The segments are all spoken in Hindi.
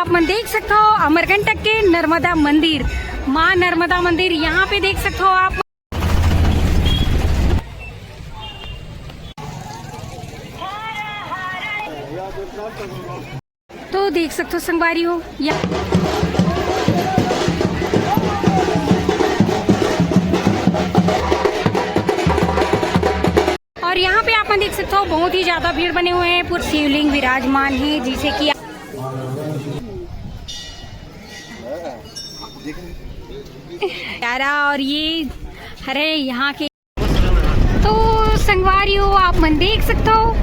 आप मन देख सकते हो अमरकंटक के नर्मदा मंदिर, माँ नर्मदा मंदिर यहाँ पे देख सकते हो आप। तो देख सकते हो संगवारी हो और यहाँ पे आप देख सकते हो बहुत ही ज्यादा भीड़ बने हुए हैं। पूरे शिवलिंग विराजमान है जिसे कि प्यारा और ये हरे यहाँ के। तो संगवारी हो आप मन देख सकते हो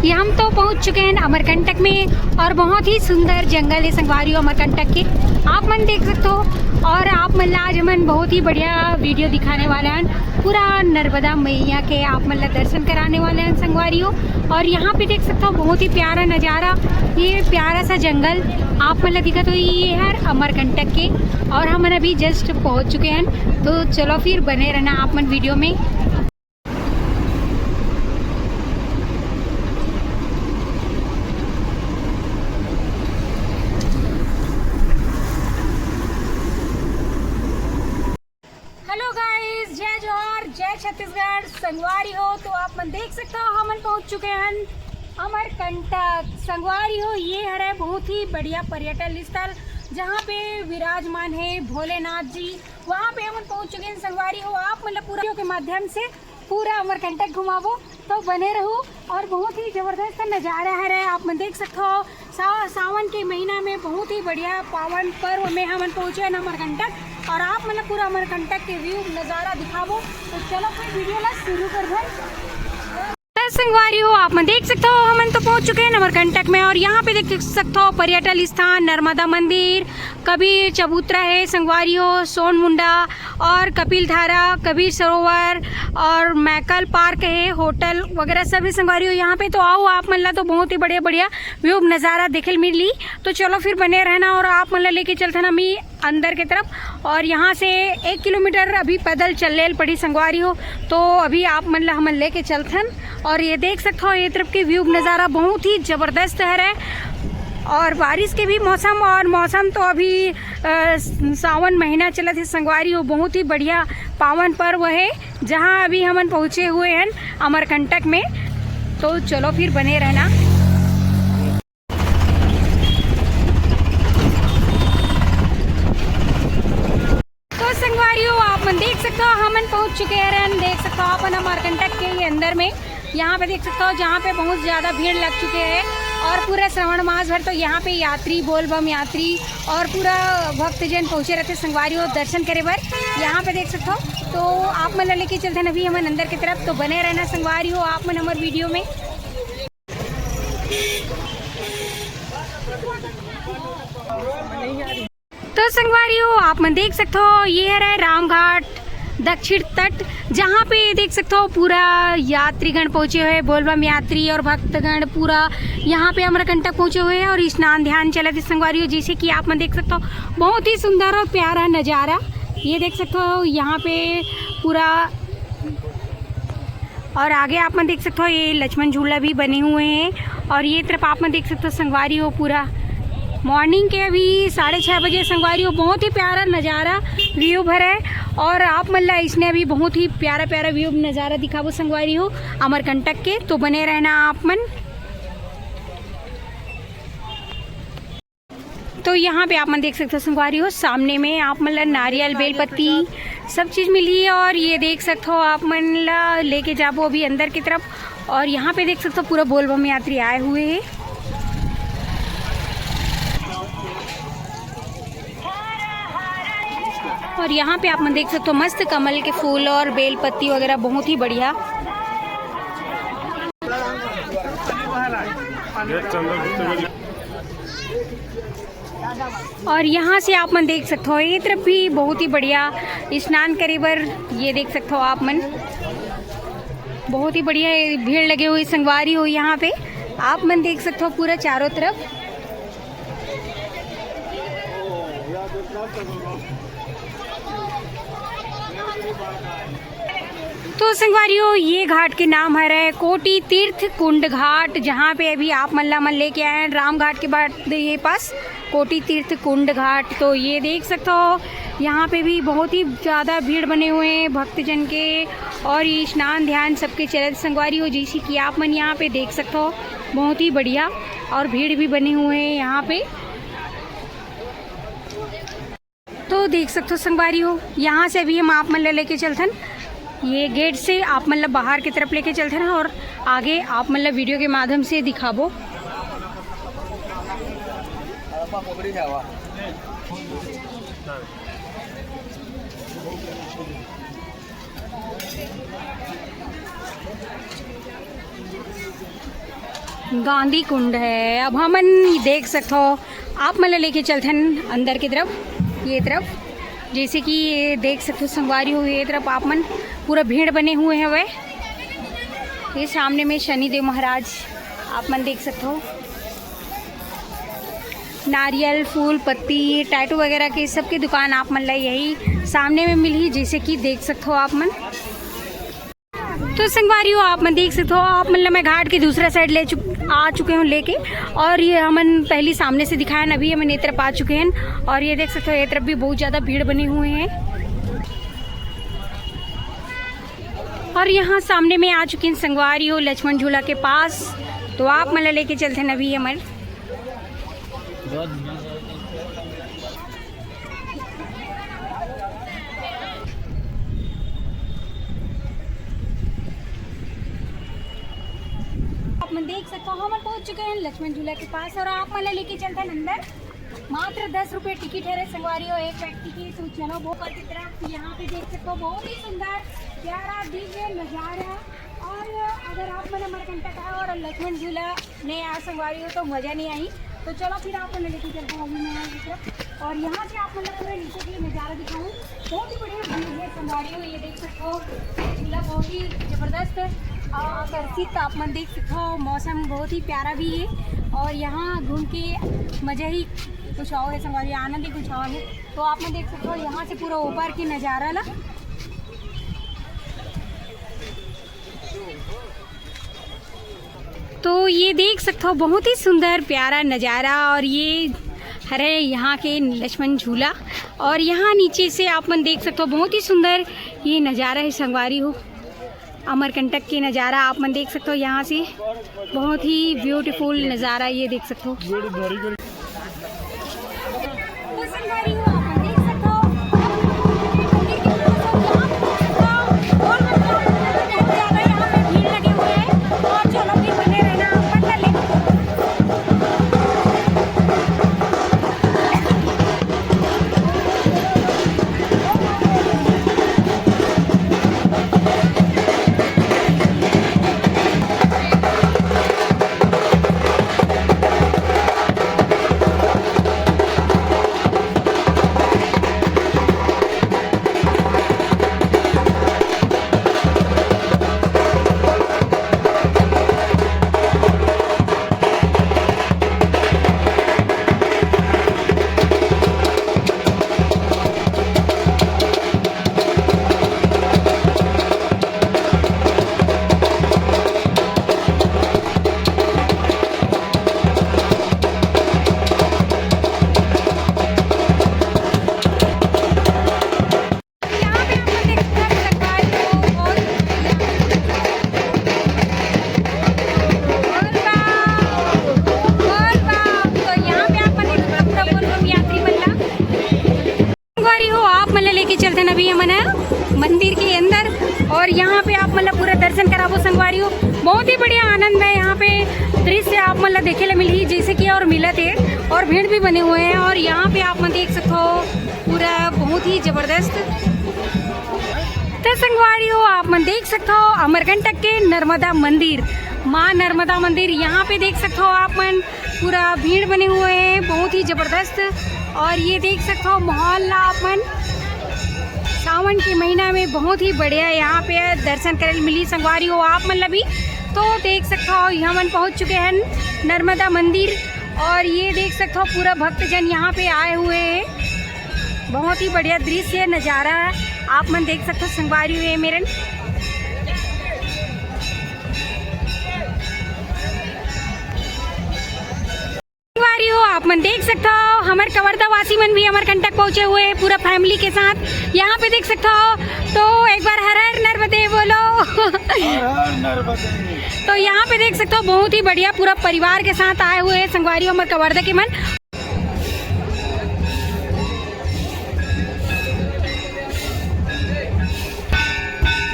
ये हम तो पहुंच चुके हैं अमरकंटक में और बहुत ही सुंदर जंगल है संगवारी हो अमरकंटक के, आप मन देख सकते हो। और आप मन आज मन बहुत ही बढ़िया वीडियो दिखाने वाले हैं, पूरा नर्मदा मैया के आप मन दर्शन कराने वाले हैं संगवारी हो। और यहाँ पे देख सकते हो बहुत ही प्यारा नज़ारा, ये प्यारा सा जंगल आप मन दिखा। तो ये है अमरकंटक के और हम अभी जस्ट पहुँच चुके हैं। तो चलो फिर बने रहना आप मन वीडियो में। जय जोहर, जय छत्तीसगढ़ संगवारी हो। तो आप मन देख सकते हो हम पहुंच चुके हैं अमरकंटक संगवारी हो। ये है बहुत ही बढ़िया पर्यटन स्थल जहां पे विराजमान है भोलेनाथ जी, वहां पे हम पहुंच चुके हैं संगवारी हो। आप मतलब पूरा के माध्यम से पूरा अमरकंटक घुमावो तो बने रहो। और बहुत ही जबरदस्त नज़ारा है आप मन देख सकते हो। सावन के महीना में बहुत ही बढ़िया पावन पर्व में हम पहुँचे हैं अमरकंटक और आप मतलब पूरा अमरकंटक के व्यू नज़ारा दिखावो। तो चलो फिर वीडियो ला शुरू कर भाई। संगवारी हो आप मन देख सकते हो हम तो पहुंच चुके हैं अमरकंटक में और यहाँ पे देख सकते हो पर्यटन स्थान नर्मदा मंदिर, कबीर चबूतरा है संगवारी हो, सोन मुंडा और कपिल धारा, कबीर सरोवर और मैकल पार्क है, होटल वगैरह सभी संगवारी हो यहाँ पे। तो आओ आप मन ला तो बहुत ही बढ़िया बढ़िया व्यू नज़ारा देखे मिली। तो चलो फिर बने रहना और आप मन ला लेके चलते ना मी अंदर की तरफ। और यहाँ से 1 किलोमीटर अभी पैदल चल पड़ी संगवारी हो। तो अभी आप मन ला हम लेके चलथन और ये देख सकते हो ये तरफ के व्यू नज़ारा बहुत ही ज़बरदस्त है। और बारिश के भी मौसम और मौसम तो अभी सावन महीना चला थे संगवारी हो, बहुत ही बढ़िया पावन पर्व है जहाँ अभी हम पहुँचे हुए हैं अमरकंटक में। तो चलो फिर बने रहना। तो संगवारी हो आप मन देख सकते हो हम पहुँच चुके हैं, देख सकते हो अपन अमरकंटक के ही अंदर में। यहाँ पे देख सकते हो जहाँ पे बहुत ज़्यादा भीड़ लग चुके हैं और पूरा श्रावण मास भर तो यहाँ पे यात्री बोलबम यात्री और पूरा भक्तजन पहुँचे रहते संगवारी हो दर्शन करे बर। यहाँ पे देख सकते हो तो आप मन लेके चलते हैं अभी हम अंदर की तरफ। तो बने रहना संगवारी हो आप मन हमारे वीडियो में। तो संगवारी हो आप मन देख सकते हो ये है रामघाट दक्षिण तट, जहाँ पे देख सकते हो पूरा यात्रीगण पहुँचे हुए बोलबम यात्री और भक्तगण पूरा यहाँ पे अमरकंटक पहुँचे हुए हैं और स्नान ध्यान चला थे संगवारी हो। जैसे कि आप मन देख सकते हो बहुत ही सुंदर और प्यारा नज़ारा ये देख सकते हो यहाँ पे पूरा। और आगे आप मन देख सकते हो ये लक्ष्मण झूला भी बने हुए हैं और ये तरफ आप मन देख सकते हो संगवारी हो पूरा मॉर्निंग के अभी 6:30 बजे संगवारी हो। बहुत ही प्यारा नज़ारा व्यू भर है और आप मल्ला इसने अभी बहुत ही प्यारा प्यारा व्यू नज़ारा दिखावो संगवारी हो अमरकंटक के। तो बने रहना आप मन। तो यहाँ पे आप मन देख सकते हो संगवारी हो सामने में आप मन ला नारियल बेलपत्ती सब चीज़ मिली है और ये देख सकते हो आप मन ला लेके जाबो अभी अंदर की तरफ। और यहाँ पे देख सकते हो पूरा बोलबम यात्री आए हुए हैं। और यहाँ पे आप मन देख सकते हो मस्त कमल के फूल और बेलपत्ती वगैरह बहुत ही बढ़िया। और यहाँ से आप मन देख सकते हो ये तरफ भी बहुत ही बढ़िया स्नान करे बर ये देख सकते हो आप मन बहुत ही बढ़िया भीड़ लगे हुई संगवारी हो। यहाँ पे आप मन देख सकते हो पूरा चारों तरफ। तो संगवारियों ये घाट के नाम है कोटि तीर्थ कुंड घाट, जहाँ पे अभी आप मन लेके आए हैं राम घाट के बाद ये पास कोटि तीर्थ कुंड घाट। तो ये देख सकते हो यहाँ पे भी बहुत ही ज़्यादा भीड़ बने हुए हैं भक्तजन के, और ये स्नान ध्यान सबके चलत संगवारियों, जैसे कि आप मन यहाँ पे देख सकते हो बहुत ही बढ़िया और भीड़ भी बने हुए हैं यहाँ पे। तो देख सकते हो संगवारियों यहाँ से अभी हम आप मन लेके चलथन, ये गेट से आप मतलब बाहर की तरफ लेके चलते हैं और आगे आप मतलब वीडियो के माध्यम से दिखाबो। गांधी कुंड है। अब हमन देख सकते हो आप मतलब लेके चलते हैं अंदर की तरफ, ये तरफ, जैसे कि ये देख सकते हो संगवारियों ये तरफ आप मन पूरा भीड़ बने हुए हैं। वह ये सामने में शनिदेव महाराज आप मन देख सकते हो, नारियल फूल पत्ती टैटू वगैरह की सबकी दुकान आप मन ला यही सामने में मिली, जैसे कि देख सकते हो आप मन। तो संगवारियों आप मन देख सकते हो आप मतलब मैं घाट की दूसरा साइड आ चुके हूँ लेके, और ये हमन पहले सामने से दिखाया ना, अभी हम ये तरफ आ चुके हैं और ये देख सकते हो ये तरफ भी बहुत ज़्यादा भीड़ बने हुए हैं। और यहाँ सामने में आ चुके हैं संगवारियों लक्ष्मण झूला के पास। तो आप मतलब लेके चलते हैं अभी हमारे देख सकते हो हम पहुंच चुके हैं लक्ष्मण झूला के पास, और आप मतलब लेके चलते हैं अंदर। मात्र 10 रुपये टिकट है संगवारियों एक व्यक्ति की। तो चलो भोपाल की तरफ, यहाँ पे देख सकते हो बहुत ही सुंदर प्यारा दिव्य नज़ारा। और अगर आप मैंने अमरकंटक आए और लक्ष्मण झूला नहीं आया संगवारियों तो मज़ा नहीं आई। तो चलो फिर आप मैंने लेके चलता हूँ अभी मैं तरफ, और यहाँ से आप मतलब पूरे नीचे के नज़ारा दिखाऊँ। बहुत ही बढ़िया व्यू है संगवारियों, ये देख सकते हो झूला बहुत ही ज़बरदस्त आकर्षित तापमान देख सकते हो, मौसम बहुत ही प्यारा भी है, और यहाँ घूम के मज़ा ही कुछ और है संगवारियों, आनंद ही कुछ और है। तो आप में देख सकते हो यहाँ से पूरा ऊपर की नज़ारा ला। तो ये देख सकते हो बहुत ही सुंदर प्यारा नज़ारा, और ये हरे यहाँ के लक्ष्मण झूला, और यहाँ नीचे से आप मन देख सकते हो बहुत ही सुंदर ये नज़ारा है संगवारियों, अमरकंटक के नज़ारा आप मन देख सकते हो यहाँ से बहुत ही ब्यूटीफुल नज़ारा ये देख सकते हो। अभी हम मंदिर के अंदर, और यहाँ पे आप मतलब पूरा दर्शन कराबो संगवारियों। बहुत ही बढ़िया आनंद है यहाँ पे दृश्य आप मतलब देखे ला मिली जैसे कि और मिलत है, और भीड़ भी बने हुए हैं। और यहाँ पे आप देख सकते हो पूरा बहुत ही जबरदस्त। तो संगवारियों आप मन देख सकते हो अमरकंटक के नर्मदा मंदिर, माँ नर्मदा मंदिर, यहाँ पे देख सकते हो आप मन पूरा भीड़ बने हुए हैं बहुत ही जबरदस्त। और ये देख सकते हो माहौल आप मन सावन के महीना में बहुत ही बढ़िया यहाँ पे दर्शन करे मिली संगवारियों आप मतलब भी। तो देख सकते हो यहाँ मन पहुँच चुके हैं नर्मदा मंदिर, और ये देख सकते हो पूरा भक्तजन यहाँ पे आए हुए हैं। बहुत ही बढ़िया दृश्य नज़ारा आप मन देख सकते हो संगवारियों ये मेरन। मन देख सकते हो हमारे कवर्धा वासी मन भी अमरकंटक पहुँचे हुए हैं पूरा फैमिली के साथ। यहाँ पे देख सकते हो तो एक बार हर हर नर्मदे बोलो। तो यहाँ पे देख सकते हो बहुत ही बढ़िया पूरा परिवार के साथ आए हुए हैं संगवारी अमर कवर्धा के मन।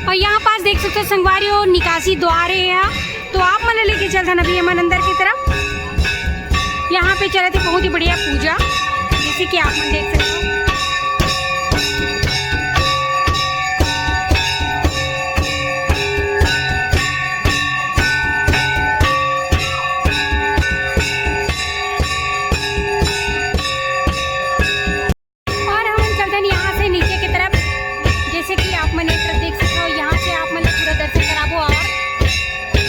और यहाँ पास देख सकते हो संगवारी निकासी द्वार है, तो आप मन लेके चलते अभी अमन अंदर की तरफ। यहाँ पे चले थे बहुत ही बढ़िया पूजा, जैसे कि आप मन देख सकते हो। और हम चलते हैं यहाँ से नीचे की तरफ, जैसे कि आप मन एक तरफ देख सकते हो। यहाँ से आप मन पूरा दर्शन कराबो और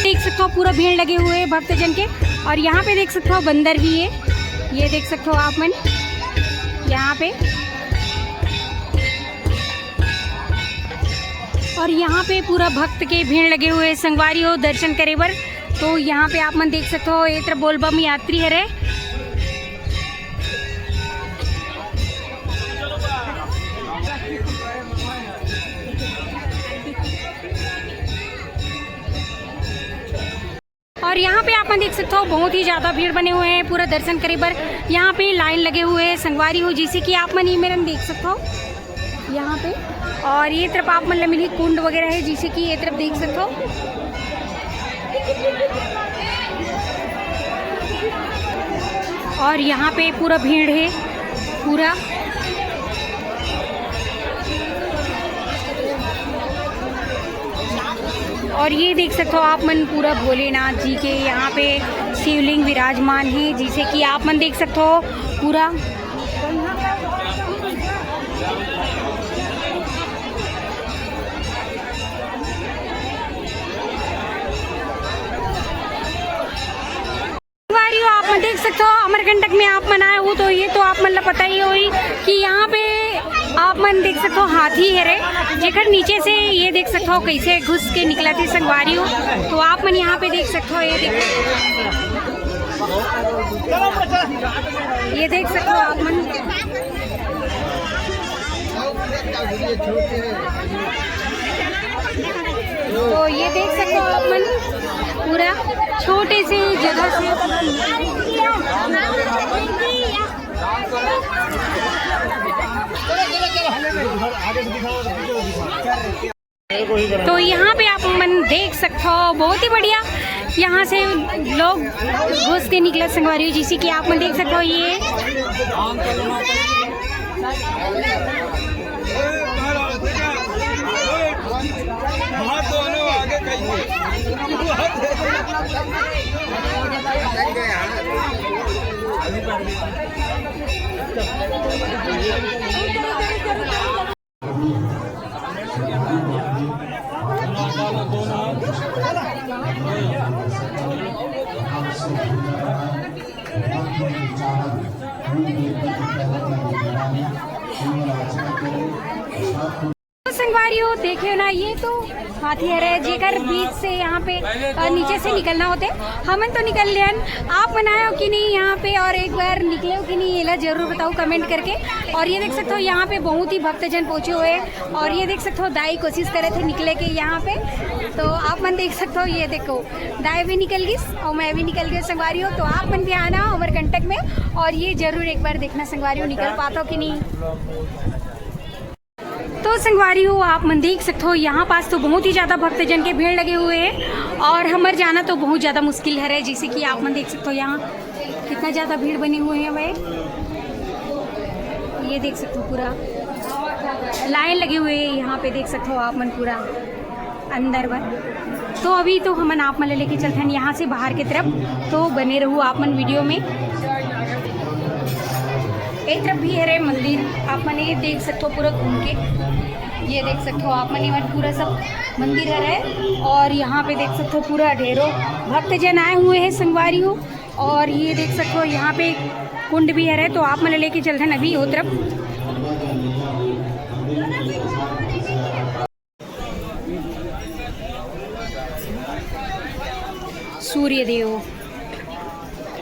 देख सकते हो पूरा भीड़ लगे हुए हैं भक्तजन के। और यहाँ पे देख सकते हो बंदर भी है, ये देख सकते हो आप मन यहाँ पे। और यहाँ पे पूरा भक्त के भीड़ लगे हुए संगवारी हो दर्शन करे बर। तो यहाँ पे आप मन देख सकते हो एक तरफ बोलबम यात्री है। और यहाँ पे आप देख सकते हो बहुत ही ज़्यादा भीड़ बने हुए हैं पूरा दर्शन करे बर। यहाँ पे लाइन लगे हुए हैं संगवारी हो, जैसे कि आप मन ये मेरा देख सकते हो यहाँ पे। और ये तरफ आप मन मिली कुंड वगैरह है, जैसे कि ये तरफ देख सकते हो। और यहाँ पे पूरा भीड़ है पूरा। और ये देख सकते हो आप मन पूरा भोलेनाथ जी के यहाँ पे शिवलिंग विराजमान है, जिसे कि आप मन देख सकते हो पूरा। आप मन देख सकते हो अमरकंटक में आप मन आए हो, तो ये तो आप मन पता ही होई कि यहाँ पे आप मन देख सकते हो हाथी है रे, जेकर नीचे से ये देख सकते हो कैसे घुस के निकला थी संगवारी हो। तो आप मन यहाँ पे देख सकते हो, ये देख सकते हो आप मन। तो ये देख सकते हो आप मन पूरा छोटे से जगह से। तो यहाँ पे आप मन देख सकते हो बहुत ही बढ़िया यहाँ से लोग घुस के निकले संगवारी, जिसे कि आप मन देख सकते हो। ये संगवारी हो देखे ना, ये तो हाथी है जेकर बीच से यहाँ पे नीचे से निकलना होते। हमन तो निकल लियन, आप बनाए हो कि नहीं यहाँ पे, और एक बार निकले हो कि नहीं ये ला जरूर बताओ कमेंट करके। और ये देख सकते हो यहाँ पे बहुत ही भक्तजन पहुँचे हुए हैं। और ये देख सकते हो दाई कोशिश करे थे निकले के यहाँ पे, तो आप मन देख सकते हो। ये देखो दाई भी निकल गई और मैं भी निकल गई संगवारी हो। तो आप मन भी आना अमरकंटक में, और ये जरूर एक बार देखना संगवारी हो निकल पाता हो कि नहीं। तो संगवारी हो आप मन देख सकते हो यहाँ पास तो बहुत ही ज़्यादा भक्तजन के भीड़ लगे हुए हैं, और हमारे जाना तो बहुत ज़्यादा मुश्किल है। जैसे कि आप मन देख सकते हो यहाँ कितना ज़्यादा भीड़ बनी हुई है भाई, ये देख सकते हो पूरा लाइन लगे हुए हैं यहाँ पे, देख सकते हो आप मन पूरा अंदर बर। तो अभी तो हमन आप मन लेके चलते हैं यहाँ से बाहर की तरफ, तो बने रहो आप मन वीडियो में। एक तरफ भी है मंदिर, आप मन ये देख सकते हो पूरा घूम के, ये देख सकते हो आप मन पूरा सब मंदिर है। और यहाँ पे देख सकते हो पूरा ढेरों भक्तजन आए हुए हैं संगवारी हो। और ये देख सकते हो यहाँ पे कुंड भी है, तो आप मन लेके चलते हैं अभी वो तरफ। सूर्य देव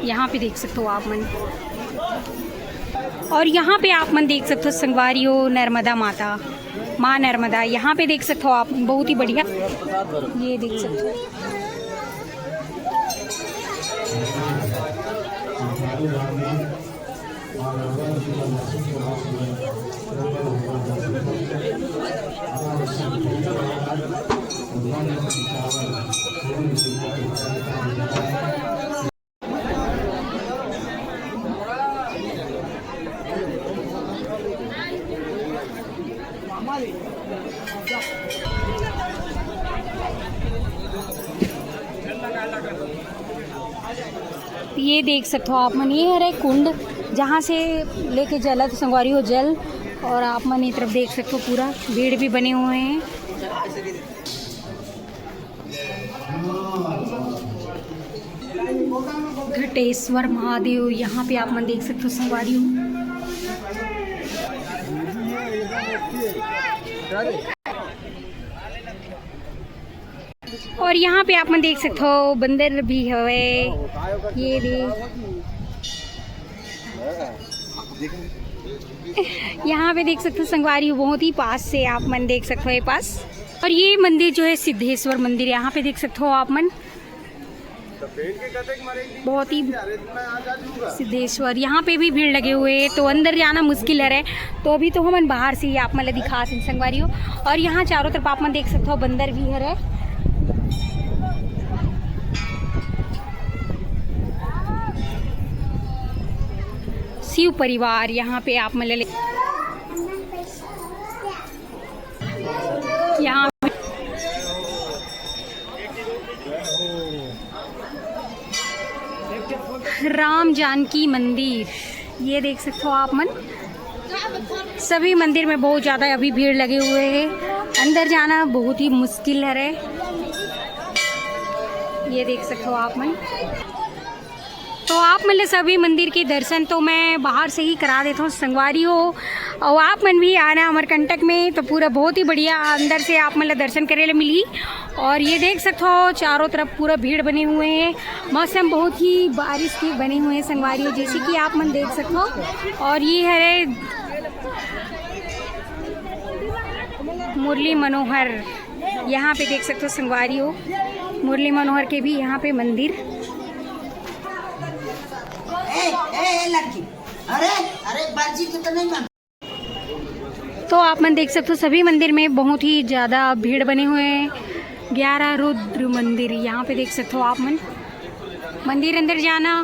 यहाँ पे देख सकते हो आप मन। और यहाँ पे आप मन देख सकते हो संगवारी हो नर्मदा माता, माँ नर्मदा। यहाँ पे देख सकते हो आप, बहुत ही बढ़िया, ये देख सकते हो। ये देख सकते हो आप मन, ये है कुंड जहाँ से लेके जलत संगवारी हो जल। और आप मन ये तरफ देख सकते हो पूरा भीड़ भी बने हुए हैं। घटेश्वर महादेव, यहाँ पे आप मन देख सकते हो संगवारी हो। और यहाँ पे आप मन देख सकते हो बंदर भी है, ये यहाँ पे देख सकते हो संगवारी हो, बहुत ही पास से आप मन देख सकते हो ये पास। और ये मंदिर जो है सिद्धेश्वर मंदिर, यहाँ पे देख सकते हो आप मन, बहुत ही सिद्धेश्वर। यहाँ पे भी भीड़ लगे हुए हैं, तो अंदर जाना मुश्किल है। तो अभी तो हम बाहर से ही आप मन दिखा संगवारी हो। और यहाँ चारों तरफ आप मन देख सकते हो बंदर भी है। शिव परिवार यहाँ पे आप मन यहाँ राम जानकी मंदिर, ये देख सकते हो आप मन। सभी मंदिर में बहुत ज़्यादा अभी भीड़ लगे हुए हैं, अंदर जाना बहुत ही मुश्किल है। ये देख सकते हो आप मन। तो आप मतलब सभी मंदिर के दर्शन तो मैं बाहर से ही करा देता हूँ संगवारी हो। और आप मन भी आना अमरकंटक में, तो पूरा बहुत ही बढ़िया अंदर से आप मतलब दर्शन करे ले मिली। और ये देख सकते हो चारों तरफ पूरा भीड़ बने हुए हैं, मौसम बहुत ही बारिश के बने हुए हैं संगवारी हो, जैसे कि आप मन देख सकते हो। और ये है मुरली मनोहर, यहाँ पे देख सकते हो संगवारी हो, मुरली मनोहर के भी यहाँ पे मंदिर। लड़की, अरे बाजी तो नहीं मान। तो आप मन देख सकते हो सभी मंदिर में बहुत ही ज़्यादा भीड़ बने हुए हैं। 11 रुद्र मंदिर, यहाँ पे देख सकते हो आप मन। मंदिर अंदर जाना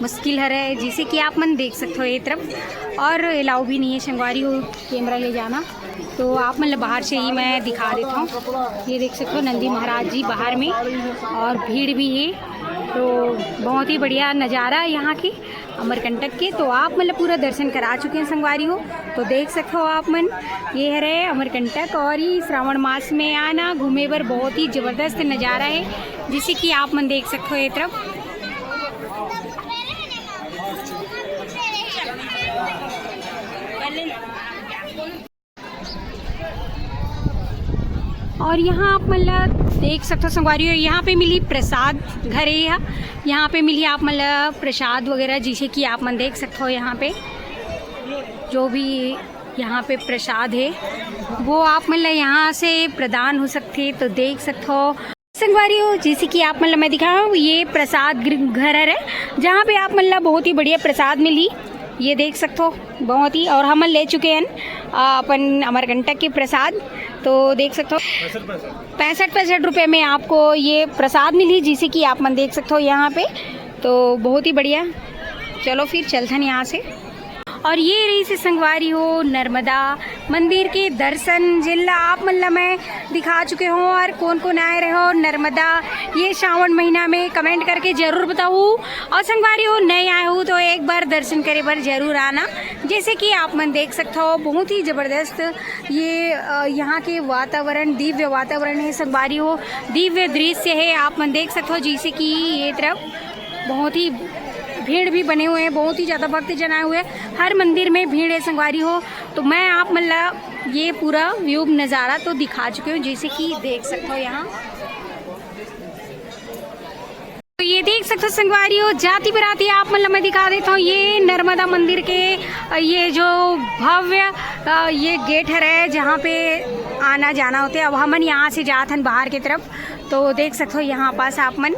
मुश्किल है, जैसे कि आप मन देख सकते हो ये तरफ। और अलाउ भी नहीं है संगवारी हो कैमरा ले जाना, तो आप मतलब बाहर से ही मैं दिखा देता हूँ। ये देख सकते हो नंदी महाराज जी बाहर में, और भीड़ भी है। तो बहुत ही बढ़िया नज़ारा है यहाँ के अमरकंटक के। तो आप मतलब पूरा दर्शन करा चुके हैं संगवारी हो, तो देख सकते हो आप मन। ये है रे अमरकंटक, और ये श्रावण मास में आना घूमे पर बहुत ही ज़बरदस्त नज़ारा है, जिसे कि आप मन देख सकते हो ये तरफ। और यहाँ आप मतलब देख सकते हो संगवारी हो, यहाँ पे मिली प्रसाद घर है, यहाँ पे मिली आप मतलब प्रसाद वगैरह, जिसे कि आप मन देख सकते हो। यहाँ पे जो भी यहाँ पे प्रसाद है वो आप मतलब यहाँ से प्रदान हो सकते, तो देख सकते हो संगवारी हो। जैसे कि आप मतलब मैं दिखा रहा हूँ, ये प्रसाद घर है जहाँ पे आप मतलब बहुत ही बढ़िया प्रसाद मिली, ये देख सकते हो बहुत ही। और हम ले चुके हैं अपन अमरकंटक के प्रसाद, तो देख सकते हो 65 रुपये में आपको ये प्रसाद मिली, जिसे कि आप मन देख सकते हो यहाँ पे। तो बहुत ही बढ़िया, चलो फिर चलते हैं यहाँ से। और ये रही से संगवारी हो नर्मदा मंदिर के दर्शन जिला आप मतलब मैं दिखा चुके हो। और कौन कौन आए रहे हो नर्मदा ये श्रावण महीना में कमेंट करके ज़रूर बताओ। और संगवारी हो नए आए हो तो एक बार दर्शन करे पर ज़रूर आना। जैसे कि आप मन देख सकते हो बहुत ही ज़बरदस्त ये यहाँ के वातावरण, दिव्य वातावरण है संगवारी हो, दिव्य दृश्य है आप मन देख सकते हो। जैसे कि ये तरफ बहुत ही भीड़ भी बने हुए हैं, बहुत ही ज़्यादा भक्त जन आए हुए हैं, हर मंदिर में भीड़ है संगवारी हो। तो मैं आप मतलब ये पूरा व्यू नज़ारा तो दिखा चुकी हूँ, जैसे कि देख सकते हो यहाँ। तो ये देख सकते हो संगवारी हो जाति बराती आप मतलब मैं दिखा देता हूँ ये नर्मदा मंदिर के ये जो भव्य ये गेट है जहाँ पे आना जाना होते हैं। अब हमन यहाँ से जात हन बाहर की तरफ, तो देख सकते हो यहाँ पास आप मन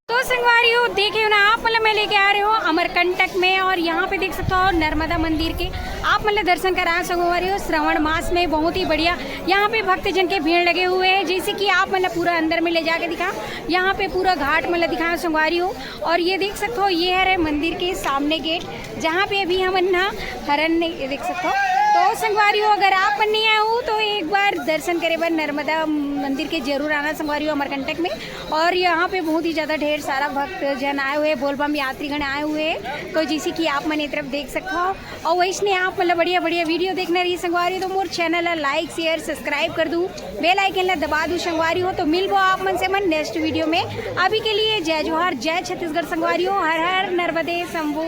तो संगवारी हो देखे हो ना आप मतलब मैं लेके आ रहे हो अमरकंटक में, और यहाँ पे देख सकते हो नर्मदा मंदिर के आप मतलब दर्शन करा संगवारी हो। श्रवण मास में बहुत ही बढ़िया यहाँ पे भक्तजन के भीड़ लगे हुए हैं, जैसे कि आप मतलब पूरा अंदर में ले जाके दिखा, यहाँ पे पूरा घाट मतलब दिखा संगवारी हो। और ये देख सकते हो ये है मंदिर के सामने गेट जहाँ पे अभी हम ना हरण देख सकते हो। तो संगवारी हो अगर आप नहीं आए हो तो एक बार दर्शन करे बार नर्मदा मंदिर के जरूर आना संगवारी हो अमरकंटक में। और यहाँ पे बहुत ही ज़्यादा ढेर सारा भक्त जन आए हुए, बोलबम यात्रीगण आए हुए हैं, तो जैसे कि आप मन तरफ देख सकते हो। और वैसे आप मतलब बढ़िया बढ़िया वीडियो देखना रही संगवारी, तो मोर चैनल लाइक शेयर सब्सक्राइब कर दूँ, बेल आइकन दबा दूँ संगवारी हो। तो मिल आप मन से मन नेक्स्ट वीडियो में। अभी के लिए जय जोहार, जय छत्तीसगढ़ संगवारी हो, हर हर नर्मदे शंभू।